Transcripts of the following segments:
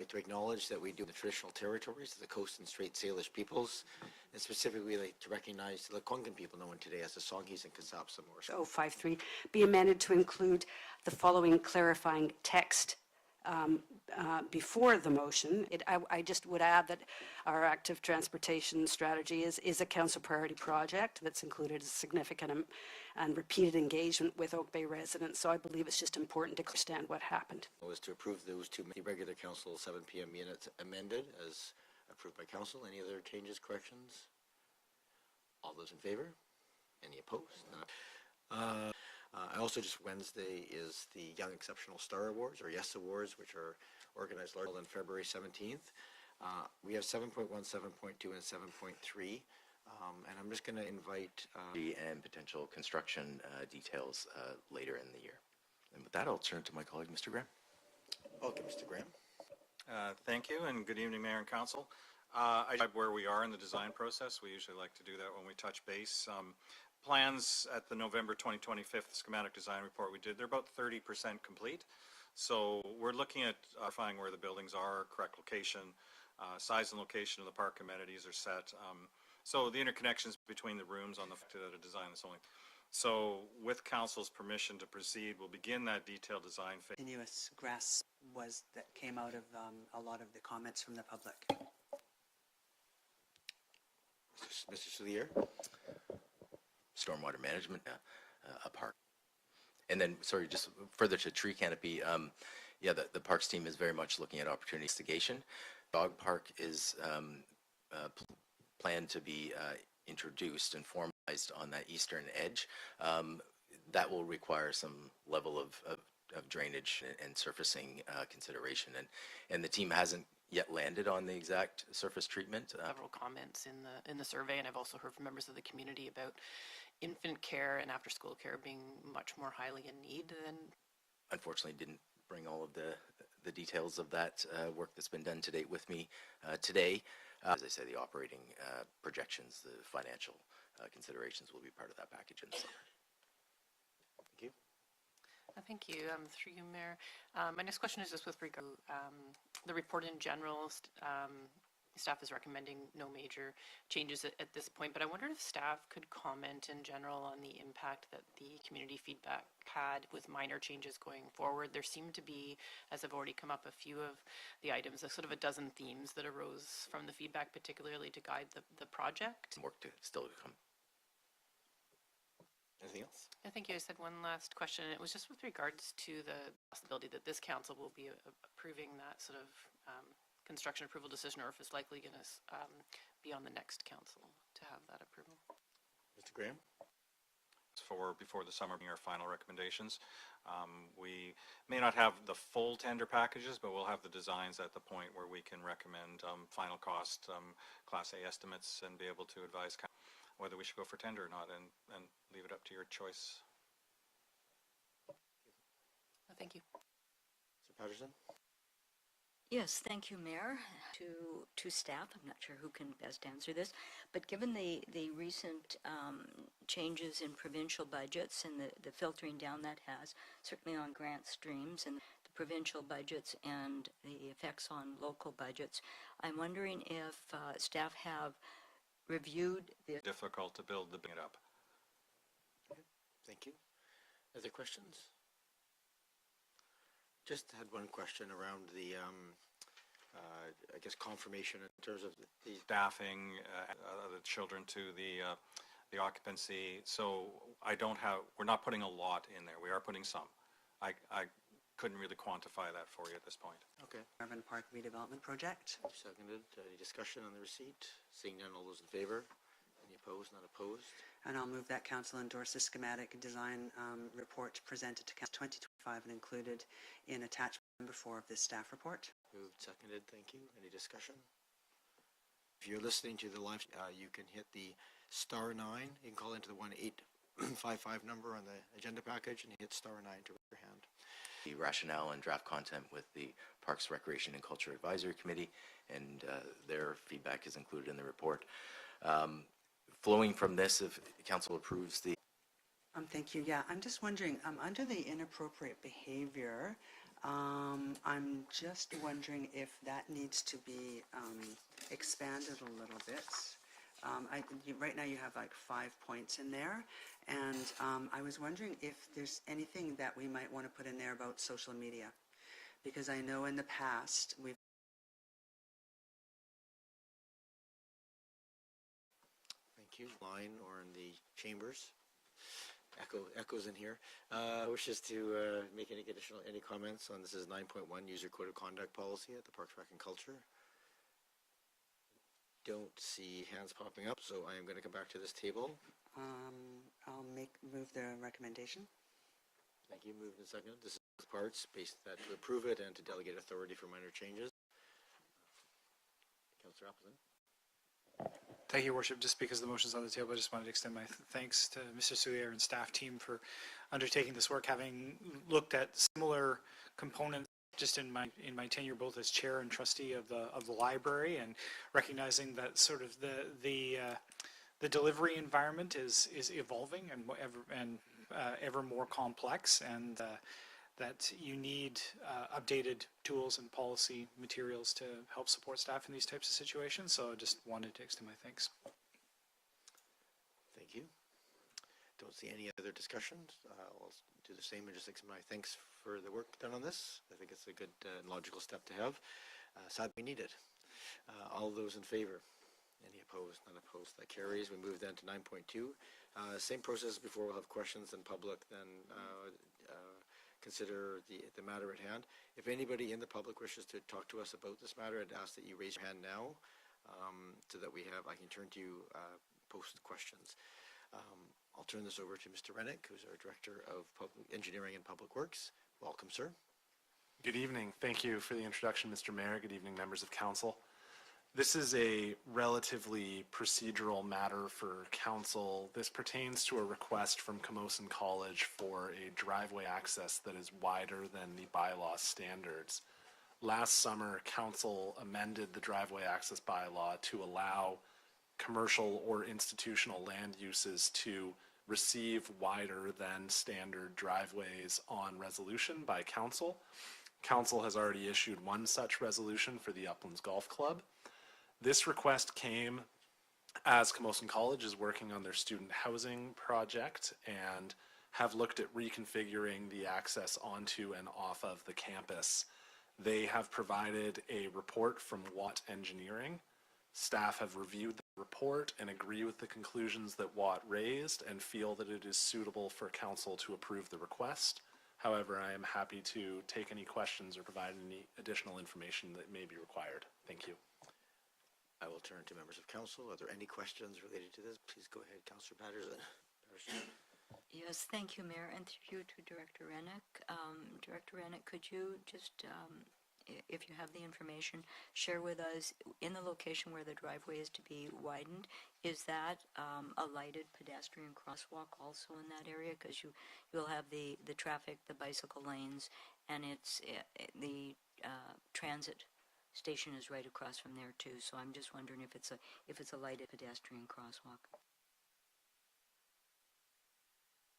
like to acknowledge that we do the traditional territories of the Coast and Strait Salish peoples, and specifically like to recognize the Lekwungen people known today as the Songhees and Kasapsamors. 053 be amended to include the following clarifying text before the motion. I just would add that our active transportation strategy is a council priority project that's included a significant and repeated engagement with Oak Bay residents. So I believe it's just important to understand what happened. Was to approve those two regular council 7 p.m. minutes amended as approved by council. Any other changes, corrections? All those in favor? Any opposed? Also, just Wednesday is the Young Exceptional Star Awards, or YES Awards, which are organized on February 17th. We have 7.1, 7.2, and 7.3. And I'm just going to invite... and potential construction details later in the year. And with that, I'll turn to my colleague, Mr. Graham. Okay, Mr. Graham. Thank you, and good evening, Mayor and Council. I describe where we are in the design process. We usually like to do that when we touch base. Plans at the November 2025 schematic design report we did, they're about 30% complete. So we're looking at finding where the buildings are, correct location, size and location of the park amenities are set. So the interconnections between the rooms on the design is only. So with council's permission to proceed, we'll begin that detailed design phase. Continuous grass that came out of a lot of the comments from the public. Mr. Soulier. Stormwater management, a park. And then, sorry, just further to tree canopy, yeah, the parks team is very much looking at opportunity investigation. Dog park is planned to be introduced and formalized on that eastern edge. That will require some level of drainage and surfacing consideration. And the team hasn't yet landed on the exact surface treatment. Several comments in the survey, and I've also heard from members of the community about infant care and after school care being much more highly in need than. Unfortunately, didn't bring all of the details of that work that's been done to date with me today. As I say, the operating projections, the financial considerations will be part of that package in the summer. Thank you. Thank you. Through you, Mayor. My next question is just with regard to the report in general. Staff is recommending no major changes at this point, but I wondered if staff could comment in general on the impact that the community feedback had with minor changes going forward. There seemed to be, as I've already come up, a few of the items, sort of a dozen themes that arose from the feedback, particularly to guide the project. Work to still come. Anything else? I think you just had one last question. It was just with regards to the possibility that this council will be approving that sort of construction approval decision, or if it's likely going to be on the next council to have that approval. Mr. Graham? Before the summer being our final recommendations. We may not have the full tender packages, but we'll have the designs at the point where we can recommend final cost, Class A estimates, and be able to advise whether we should go for tender or not, and leave it up to your choice. Thank you. Mr. Patterson? Yes, thank you, Mayor. To staff, I'm not sure who can best answer this, but given the recent changes in provincial budgets and the filtering down that has, certainly on grant streams and the provincial budgets and the effects on local budgets, I'm wondering if staff have reviewed this. Difficult to build it up. Okay, thank you. Other questions? Just had one question around the, I guess, confirmation in terms of the Staffing, the children to the occupancy. So we're not putting a lot in there. We are putting some. I couldn't really quantify that for you at this point. Okay. Urban Park redevelopment project. Seconded. Any discussion on the receipt? Seeing none, all those in favor? Any opposed? Not opposed? And I'll move that council endorse the schematic design report presented to Council 2025 and included in attachment number 4 of this staff report. Moved, seconded. Thank you. Any discussion? If you're listening to the live, you can hit the *9. You can call into the 1855 number on the agenda package and hit *9 to raise your hand. The rationale and draft content with the Parks, Recreation, and Culture Advisory Committee, and their feedback is included in the report. Flowing from this, if council approves the... Thank you. Yeah, I'm just wondering, under the inappropriate behavior, I'm just wondering if that needs to be expanded a little bit. Right now you have like 5 points in there, and I was wondering if there's anything that we might want to put in there about social media, because I know in the past we've Thank you. Line or in the chambers. Echoes in here. Wishes to make any comments on this is 9.1 user code of conduct policy at the Parks, Rec and Culture. Don't see hands popping up, so I am going to come back to this table. I'll move the recommendation. Thank you. Moved and seconded. This is parts based that to approve it and to delegate authority for minor changes. Councillor Appleton. Thank you, Your Worship. Just because the motion's on the table, I just wanted to extend my thanks to Mr. Soulier and staff team for undertaking this work, having looked at similar components just in my tenure both as chair and trustee of the library, and recognizing that sort of the delivery environment is evolving and ever more complex, and that you need updated tools and policy materials to help support staff in these types of situations. So I just wanted to extend my thanks. Thank you. Don't see any other discussions. I'll do the same and just extend my thanks for the work done on this. I think it's a good and logical step to have. Sad we need it. All those in favor? Any opposed? None opposed. That carries. We move then to 9.2. Same process before. We'll have questions in public, then consider the matter at hand. If anybody in the public wishes to talk to us about this matter, I'd ask that you raise your hand now so that I can turn to you post questions. I'll turn this over to Mr. Rennick, who's our Director of Engineering and Public Works. Welcome, sir. Good evening. Thank you for the introduction, Mr. Mayor. Good evening, members of council. This is a relatively procedural matter for council. This pertains to a request from Camosun College for a driveway access that is wider than the bylaw standards. Last summer, council amended the driveway access bylaw to allow commercial or institutional land uses to receive wider than standard driveways on resolution by council. Council has already issued one such resolution for the Uplands Golf Club. This request came as Camosun College is working on their student housing project and have looked at reconfiguring the access onto and off of the campus. They have provided a report from Watt Engineering. Staff have reviewed the report and agree with the conclusions that Watt raised and feel that it is suitable for council to approve the request. However, I am happy to take any questions or provide any additional information that may be required. Thank you. I will turn to members of council. Are there any questions related to this? Please go ahead, Councillor Patterson. Yes, thank you, Mayor, and through you to Director Rennick. Director Rennick, could you just, if you have the information, share with us in the location where the driveway is to be widened, is that a lighted pedestrian crosswalk also in that area? Because you'll have the traffic, the bicycle lanes, and it's the transit station is right across from there too. So I'm just wondering if it's a lighted pedestrian crosswalk.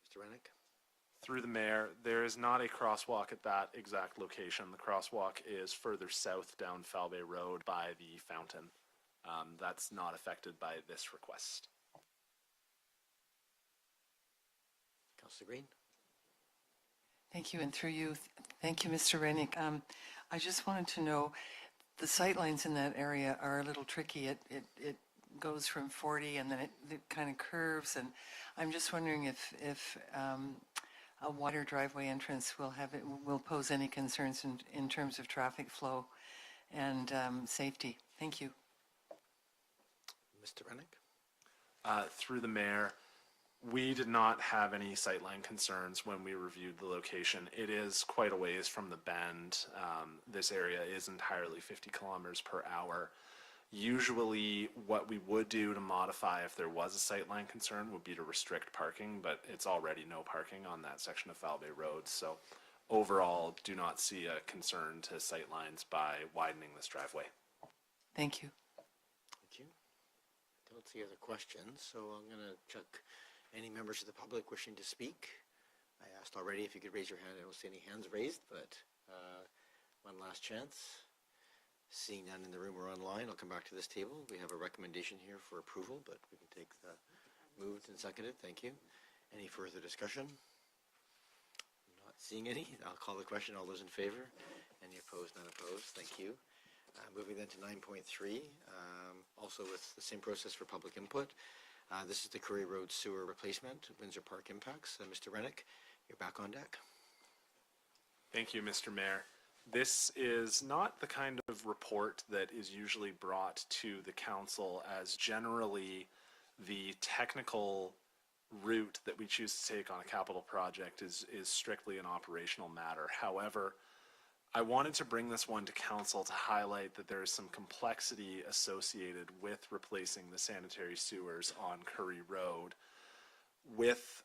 Mr. Rennick? Through the mayor, there is not a crosswalk at that exact location. The crosswalk is further south down Falbay Road by the fountain. That's not affected by this request. Councillor Green? Thank you, and through you, thank you, Mr. Rennick. I just wanted to know, the sightlines in that area are a little tricky. It goes from 40 and then it kind of curves, and I'm just wondering if a wider driveway entrance will pose any concerns in terms of traffic flow and safety. Thank you. Mr. Rennick? Through the mayor, we did not have any sightline concerns when we reviewed the location. It is quite a ways from the bend. This area is entirely 50 kilometers per hour. Usually what we would do to modify if there was a sightline concern would be to restrict parking, but it's already no parking on that section of Falbay Road. So overall, do not see a concern to sightlines by widening this driveway. Thank you. Thank you. Don't see other questions, so I'm going to check any members of the public wishing to speak. I asked already if you could raise your hand. I don't see any hands raised, but one last chance. Seeing none in the room or online, I'll come back to this table. We have a recommendation here for approval, but we can take the moved and seconded. Thank you. Any further discussion? Not seeing any. I'll call the question. All those in favor? Any opposed? None opposed. Thank you. Moving then to 9.3, also with the same process for public input. This is the Curry Road Sewer Replacement, Windsor Park Impacts. Mr. Rennick, you're back on deck. Thank you, Mr. Mayor. This is not the kind of report that is usually brought to the council, as generally the technical route that we choose to take on a capital project is strictly an operational matter. However, I wanted to bring this one to council to highlight that there is some complexity associated with replacing the sanitary sewers on Curry Road with,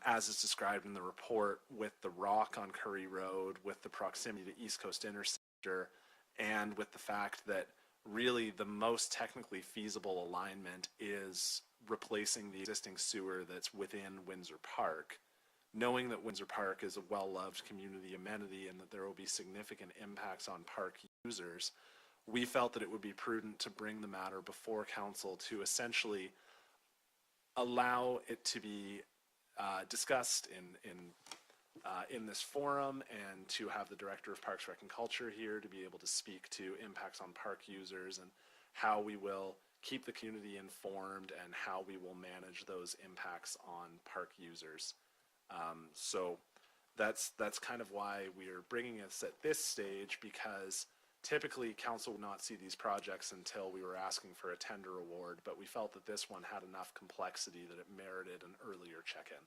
as is described in the report, with the rock on Curry Road, with the proximity to East Coast Interceptor, and with the fact that really the most technically feasible alignment is replacing the existing sewer that's within Windsor Park. Knowing that Windsor Park is a well-loved community amenity and that there will be significant impacts on park users, we felt that it would be prudent to bring the matter before council to essentially allow it to be discussed in this forum, and to have the Director of Parks, Rec and Culture here to be able to speak to impacts on park users and how we will keep the community informed and how we will manage those impacts on park users. So that's kind of why we are bringing us at this stage, because typically council would not see these projects until we were asking for a tender award, but we felt that this one had enough complexity that it merited an earlier check-in.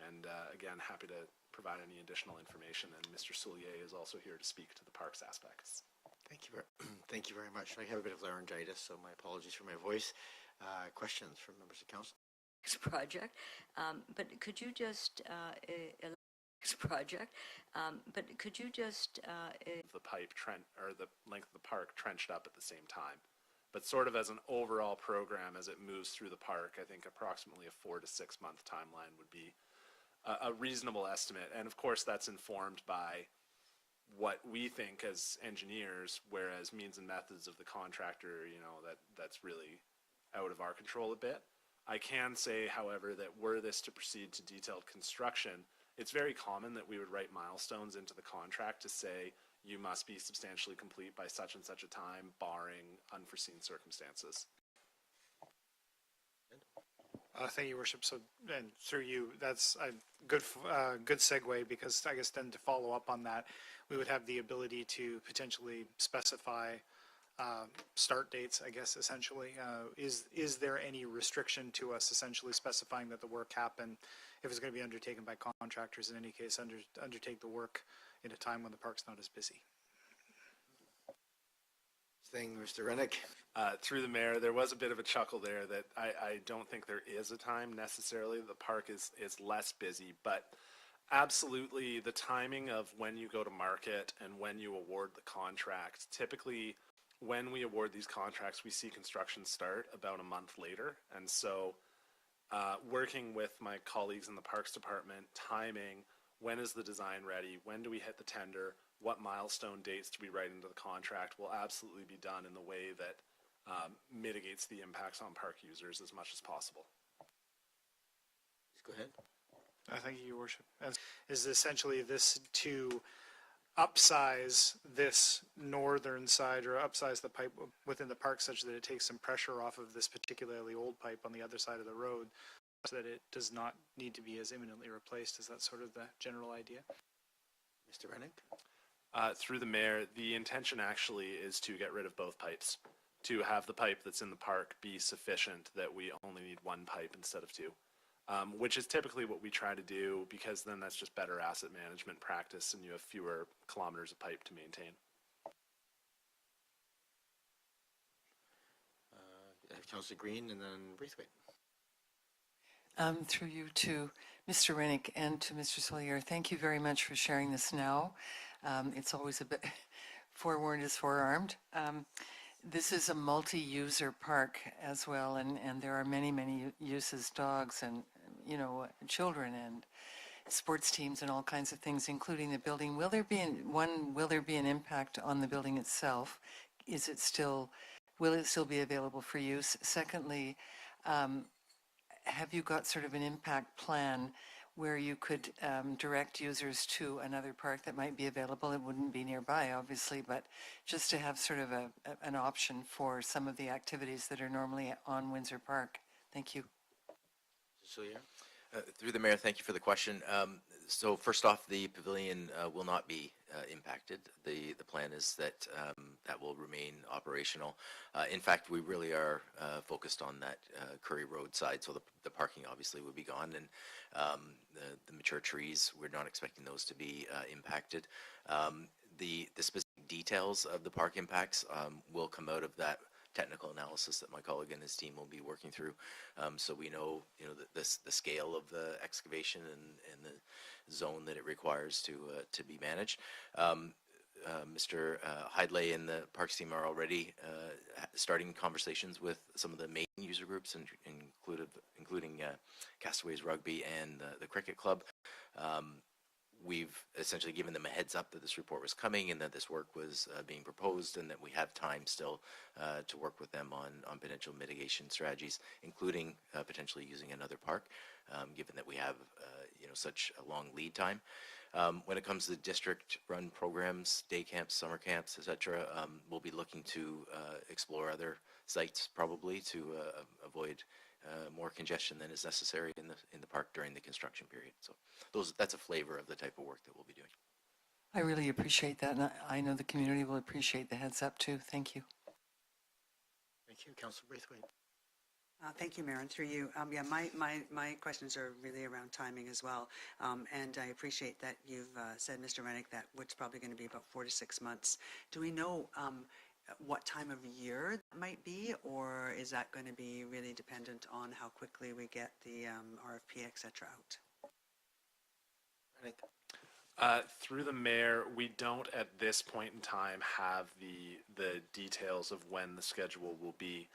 And again, happy to provide any additional information, and Mr. Soulier is also here to speak to the parks aspects. Thank you very much. I have a bit of laryngitis, so my apologies for my voice. Questions from members of council? Project, but could you just The pipe or the length of the park trenched up at the same time. But sort of as an overall program as it moves through the park, I think approximately a 4 to 6 month timeline would be a reasonable estimate. And of course that's informed by what we think as engineers, whereas means and methods of the contractor, you know, that's really out of our control a bit. I can say, however, that were this to proceed to detailed construction, it's very common that we would write milestones into the contract to say you must be substantially complete by such and such a time, barring unforeseen circumstances. Thank you, Worship. So, and through you, that's a good segue, because I guess then to follow up on that, we would have the ability to potentially specify start dates, I guess, essentially. Is there any restriction to us essentially specifying that the work happen, if it's going to be undertaken by contractors, in any case, undertake the work in a time when the park's not as busy? Mr. Rennick. Through the mayor, there was a bit of a chuckle there that I don't think there is a time necessarily. The park is less busy, but absolutely the timing of when you go to market and when you award the contract, typically when we award these contracts, we see construction start about a month later. And so working with my colleagues in the Parks Department, timing, when is the design ready, when do we hit the tender, what milestone dates do we write into the contract, will absolutely be done in the way that mitigates the impacts on park users as much as possible. Please go ahead. Thank you, Your Worship. Is essentially this to upsize this northern side, or upsize the pipe within the park such that it takes some pressure off of this particularly old pipe on the other side of the road, so that it does not need to be as imminently replaced? Is that sort of the general idea? Mr. Rennick? Through the mayor, the intention actually is to get rid of both pipes, to have the pipe that's in the park be sufficient that we only need one pipe instead of two, which is typically what we try to do, because then that's just better asset management practice and you have fewer kilometers of pipe to maintain. Councillor Green and then Braithwaite. Through you to Mr. Rennick and to Mr. Soulier, thank you very much for sharing this now. It's always a bit, forewarned is forearmed. This is a multi-user park as well, and there are many, many uses, dogs and, you know, children sports teams and all kinds of things, including the building. Will there be will there be an impact on the building itself? Is it still, will it still be available for use? Secondly, have you got sort of an impact plan where you could direct users to another park that might be available? It wouldn't be nearby, obviously, but just to have sort of an option for some of the activities that are normally on Windsor Park. Thank you. Cecilia? Through the mayor, thank you for the question. So first off, the pavilion will not be impacted. The plan is that that will remain operational. In fact, we really are focused on that Curry Road side, so the parking obviously would be gone, and the mature trees, we're not expecting those to be impacted. The specific details of the park impacts will come out of that technical analysis that my colleague and his team will be working through. So we know, the scale of the excavation and the zone that it requires to be managed. Mr. Hidlay and the Parks team are already starting conversations with some of the main user groups, including Castaways Rugby and the Cricket Club. We've essentially given them a heads up that this report was coming and that this work was being proposed, and that we have time still to work with them on potential mitigation strategies, including potentially using another park, given that we have such a long lead time. When it comes to district-run programs, day camps, summer camps, etc., we'll be looking to explore other sites probably to avoid more congestion than is necessary in the park during the construction period. So that's a flavor of the type of work that we'll be doing. I really appreciate that, and I know the community will appreciate the heads up too. Thank you. Thank you. Councillor Braithwaite. Thank you, Mayor, and through you. Yeah, my questions are really around timing as well, and I appreciate that you've said, Mr. Rennick, that it's probably going to be about 4 to 6 months. Do we know what time of year that might be, or is that going to be really dependent on how quickly we get the RFP, et cetera, out? Through the mayor, we don't at this point in time have the details of when the schedule will be.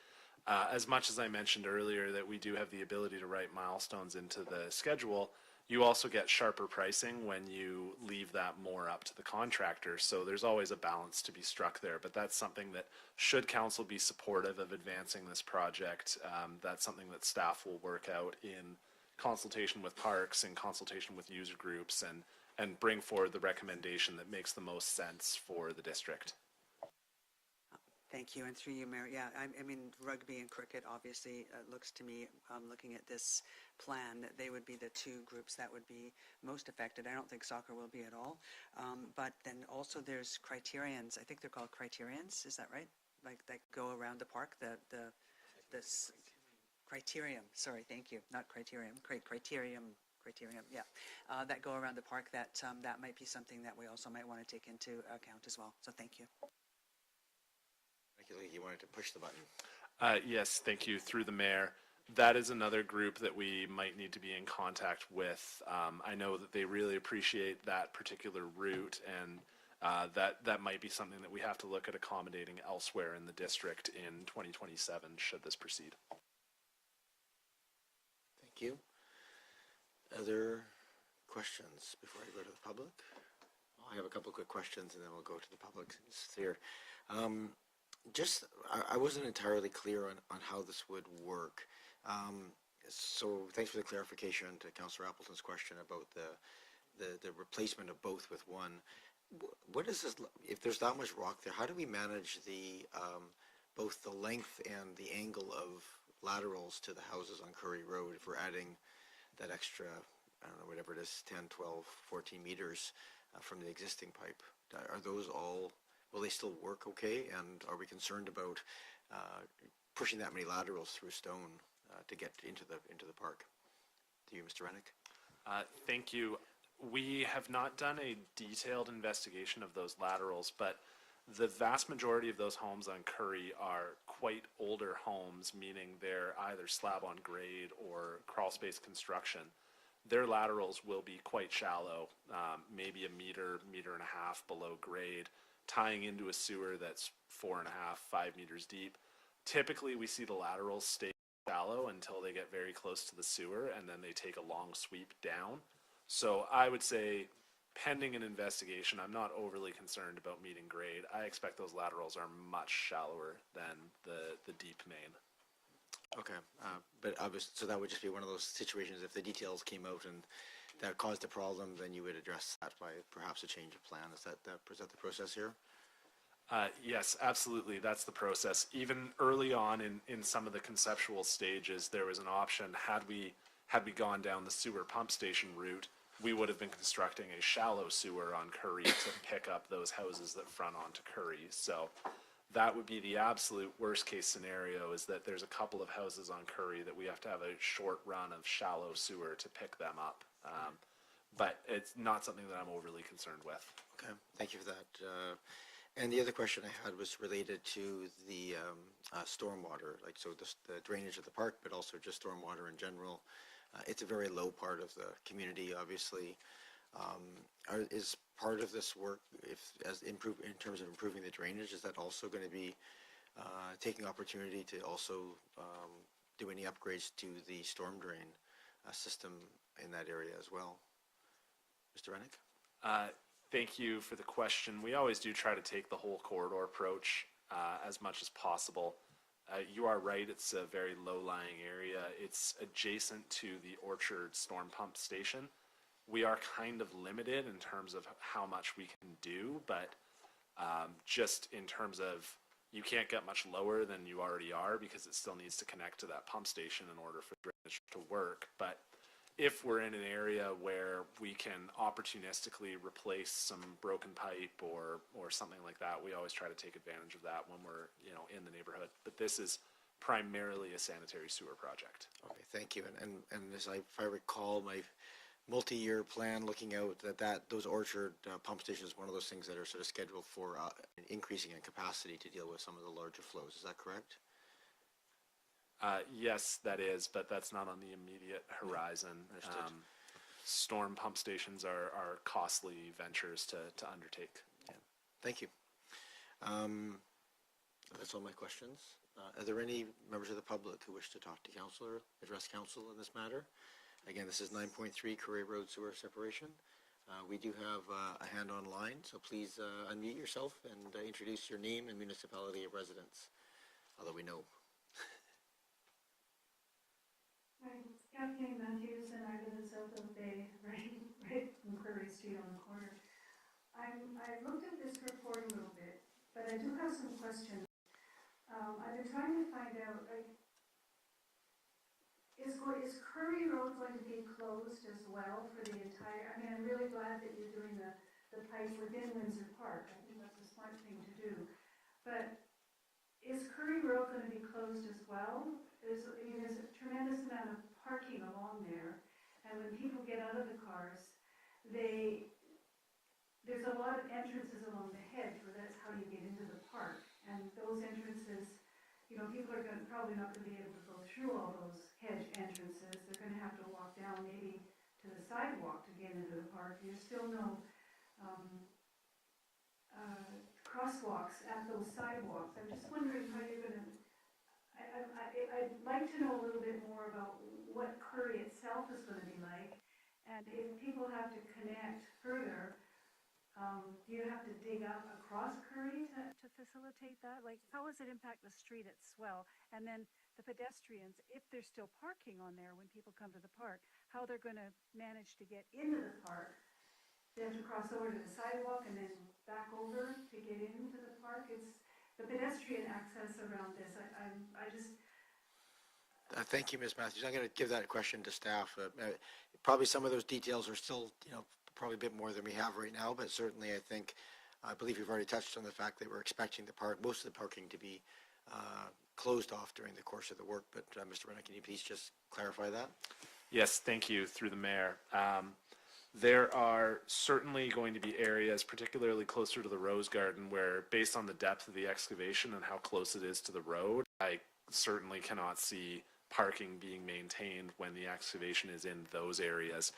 As much as I mentioned earlier that we do have the ability to write milestones into the schedule, you also get sharper pricing when you leave that more up to the contractor. So there's always a balance to be struck there. But that's something that, should council be supportive of advancing this project, that's something that staff will work out in consultation with parks, in consultation with user groups, and bring forward the recommendation that makes the most sense for the district. Thank you, and through you, Mayor. Yeah, I mean, rugby and cricket, obviously, looks to me, looking at this plan, that they would be the two groups that would be most affected. I don't think soccer will be at all. But then also there's criterions. I think they're called criterions. Is that right? Like that go around the park. This criterium. Sorry, thank you. Not criterium. Criterium. Yeah, that go around the park. That might be something that we also might want to take into account as well. So thank you. You wanted to push the button. Yes, thank you. Through the mayor, that is another group that we might need to be in contact with. I know that they really appreciate that particular route, and that might be something that we have to look at accommodating elsewhere in the district in 2027 should this proceed. Thank you. Other questions before I go to the public? I have a couple quick questions and then we'll go to the public. It's here. I wasn't entirely clear on how this would work. So thanks for the clarification to Councillor Appleton's question about the replacement of both with one. What is this, if there's that much rock there, how do we manage the both the length and the angle of laterals to the houses on Curry Road if we're adding that extra, I don't know, whatever it is, 10, 12, 14 meters from the existing pipe? Are those all, will they still work okay? And are we concerned about pushing that many laterals through stone to get into the park? To you, Mr. Rennick. Thank you. We have not done a detailed investigation of those laterals, but the vast majority of those homes on Curry are quite older homes, meaning they're either slab on grade or crawl space construction. Their laterals will be quite shallow, maybe a meter, meter and a half below grade, tying into a sewer that's 4.5, 5 meters deep. Typically, we see the laterals stay shallow until they get very close to the sewer, and then they take a long sweep down. So I would say, pending an investigation, I'm not overly concerned about meeting grade. I expect those laterals are much shallower than the deep main. Okay, but obviously, so that would just be one of those situations, if the details came out and that caused a problem, then you would address that by perhaps a change of plan. Is that the process here? Yes, absolutely. That's the process. Even early on in some of the conceptual stages, there was an option. Had we gone down the sewer pump station route, we would have been constructing a shallow sewer on Curry to pick up those houses that front onto Curry. So that would be the absolute worst case scenario, is that there's a couple of houses on Curry that we have to have a short run of shallow sewer to pick them up. But it's not something that I'm overly concerned with. Okay, thank you for that. And the other question I had was related to the stormwater, like so the drainage of the park, but also just stormwater in general. It's a very low part of the community, obviously. Is part of this work, in terms of improving the drainage, is that also going to be taking opportunity to also do any upgrades to the storm drain system in that area as well? Mr. Rennick? Thank you for the question. We always do try to take the whole corridor approach as much as possible. You are right, it's a very low-lying area. It's adjacent to the Orchard storm pump station. We are kind of limited in terms of how much we can do, but just in terms of, you can't get much lower than you already are because it still needs to connect to that pump station in order for drainage to work. But if we're in an area where we can opportunistically replace some broken pipe or something like that, we always try to take advantage of that when we're, in the neighborhood. But this is primarily a sanitary sewer project. Okay, thank you. And if I recall, my multi-year plan looking out those Orchard pump stations is one of those things that are sort of scheduled for increasing in capacity to deal with some of the larger flows. Is that correct? Yes, that is, but that's not on the immediate horizon. Understood. Storm pump stations are costly ventures to undertake. Yeah. Thank you. That's all my questions. Are there any members of the public who wish to talk to council or address council in this matter? Again, this is 9.3 Curry Road sewer separation. We do have a hand online, so please unmute yourself and introduce your name and municipality of residence, although we know. Hi, Kathleen Matthews, and I live in South Oak Bay, right in Prairie Street on the corner. I looked at this report a little bit, but I do have some questions. I've been trying to find out, is Curry Road going to be closed as well for the entire, I'm really glad that you're doing the pipe within Windsor Park. I think that's a smart thing to do. But is Curry Road going to be closed as well? There's a tremendous amount of parking along there, and when people get out of the cars, there's a lot of entrances along the hedge where that's how you get into the park. And those entrances, people are probably not going to be able to go through all those hedge entrances. They're going to have to walk down maybe to the sidewalk to get into the park. There's still no crosswalks at those sidewalks. I'm just wondering how you're going to, I'd like to know a little bit more about what Curry itself is going to be like. And if people have to connect further, do you have to dig up across Curry to facilitate that? Like, how does it impact the street at Swell? And then the pedestrians, if there's still parking on there when people come to the park, how they're going to manage to get into the park? They have to cross over to the sidewalk and then back over to get into the park. It's the pedestrian access around this. Thank you, Ms. Matthews. I'm going to give that question to staff. Probably some of those details are still, probably a bit more than we have right now, but certainly I believe you've already touched on the fact that we're expecting most of the parking to be closed off during the course of the work. But Mr. Rennick, can you please just clarify that? Yes, thank you, through the mayor. There are certainly going to be areas, particularly closer to the Rose Garden, where based on the depth of the excavation and how close it is to the road, I certainly cannot see parking being maintained when the excavation is in those areas.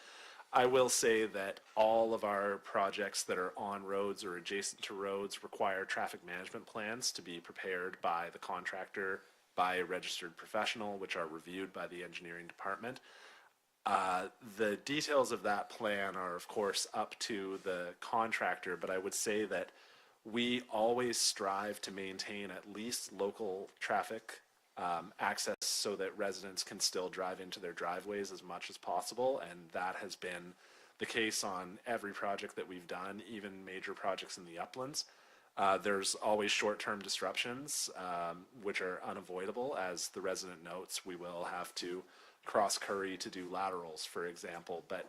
I will say that all of our projects that are on roads or adjacent to roads require traffic management plans to be prepared by the contractor, by a registered professional, which are reviewed by the engineering department. The details of that plan are, of course, up to the contractor, but I would say that we always strive to maintain at least local traffic access so that residents can still drive into their driveways as much as possible, and that has been the case on every project that we've done, even major projects in the uplands. There's always short-term disruptions, which are unavoidable. As the resident notes, we will have to cross Curry to do laterals, for example. But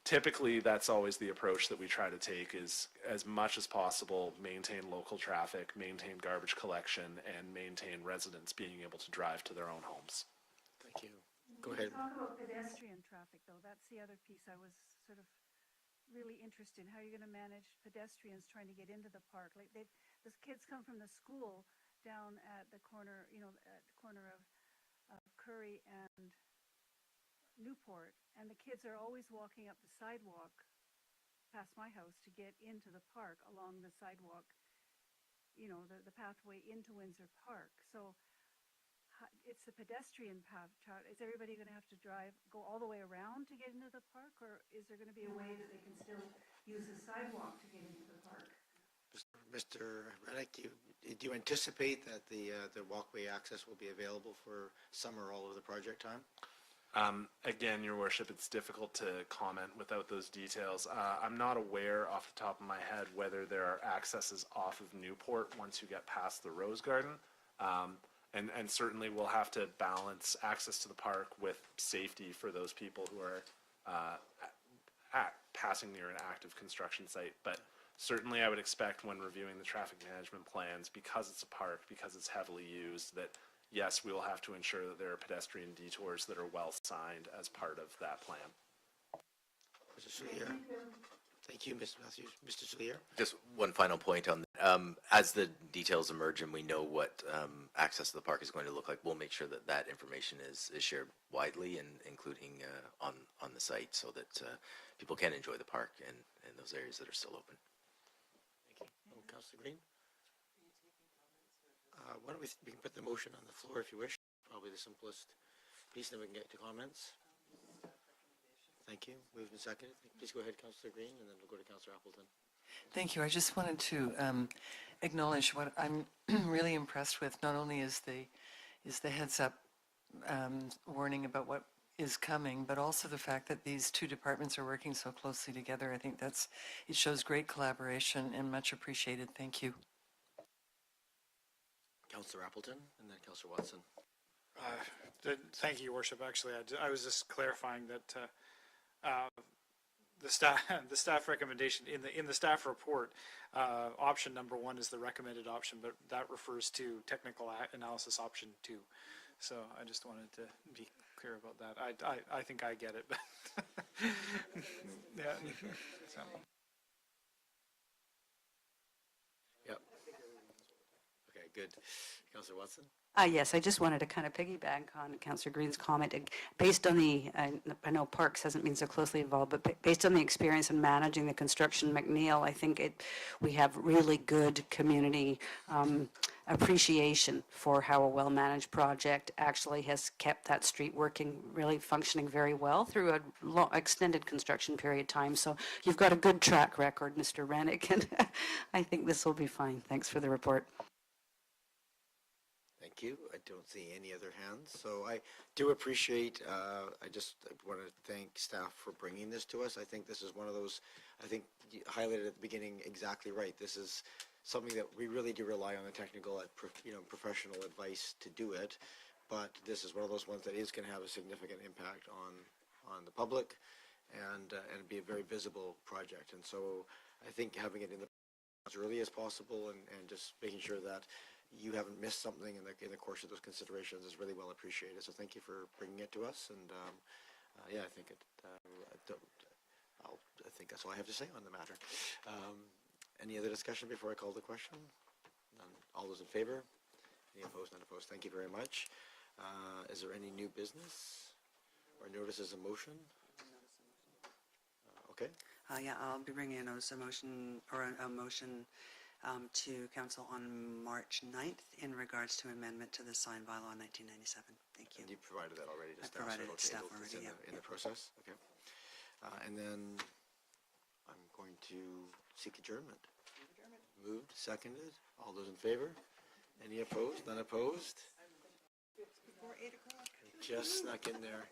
typically, that's always the approach that we try to take, is as much as possible, maintain local traffic, maintain garbage collection, and maintain residents being able to drive to their own homes. Thank you. Go ahead. Talk about pedestrian traffic, though. That's the other piece I was sort of really interested in. How are you going to manage pedestrians trying to get into the park? Like the kids come from the school down at the corner, at the corner of Curry and Newport, and the kids are always walking up the sidewalk past my house to get into the park along the sidewalk, the pathway into Windsor Park. So it's the pedestrian path. Is everybody going to have to go all the way around to get into the park, or is there going to be a way that they can still use the sidewalk to get into the park? Mr. Reddick, do you anticipate that the walkway access will be available for some or all of the project time? Again, Your Worship, it's difficult to comment without those details. I'm not aware off the top of my head whether there are accesses off of Newport once you get past the Rose Garden. And certainly we'll have to balance access to the park with safety for those people who are passing near an active construction site. But certainly I would expect when reviewing the traffic management plans, because it's a park, because it's heavily used, that yes, we will have to ensure that there are pedestrian detours that are well signed as part of that plan. Mr. Soulier. Thank you, Mr. Matthews. Mr. Soulier. Just one final point on that. As the details emerge and we know what access to the park is going to look like, we'll make sure that that information is shared widely, and including on the site, so that people can enjoy the park and those areas that are still open. Thank you. Oh, Councillor Green? Why don't we can put the motion on the floor if you wish. Probably the simplest piece, then we can get to comments. Thank you. Moved and seconded. Please go ahead, Councillor Green, and then we'll go to Councillor Appleton. Thank you. I just wanted to acknowledge what I'm really impressed with. Not only is the heads up warning about what is coming, but also the fact that these two departments are working so closely together. I think it shows great collaboration and much appreciated. Thank you. Councillor Appleton, and then Councillor Watson. Thank you, Your Worship. Actually, I was just clarifying that the staff recommendation in the staff report, option number 1 is the recommended option, but that refers to technical analysis option 2. So I just wanted to be clear about that. I think I get it, but yeah. So. Yep. Okay, good. Councillor Watson. Yes, I just wanted to kind of piggyback on Councillor Green's comment. Based on I know Parks hasn't been so closely involved, but based on the experience in managing the construction McNeil, I think we have really good community appreciation for how a well-managed project actually has kept that street working, really functioning very well through a extended construction period time. So you've got a good track record, Mr. Rennick, and I think this will be fine. Thanks for the report. Thank you. I don't see any other hands, so I do appreciate, I just want to thank staff for bringing this to us. I think this is one of those, I think you highlighted at the beginning exactly right. This is something that we really do rely on the technical, professional advice to do it, but this is one of those ones that is going to have a significant impact on the public and be a very visible project. And so I think having it in the as early as possible and just making sure that you haven't missed something in the course of those considerations is really well appreciated. So thank you for bringing it to us. And yeah, I think I think that's all I have to say on the matter. Any other discussion before I call the question? None. All those in favor? Any opposed? None opposed. Thank you very much. Is there any new business or notices of motion? Okay. Yeah, I'll be bringing a notice of motion or a motion to council on March 9th in regards to amendment to the sign bylaw 1997. Thank you. And you provided that already to I staff? so provided it'll it to staff table- it's already, in yeah, the- In the process, okay. And then I'm going to seek adjournment. Moved, seconded, all those in favor? Any opposed, none opposed? Just snuck in there.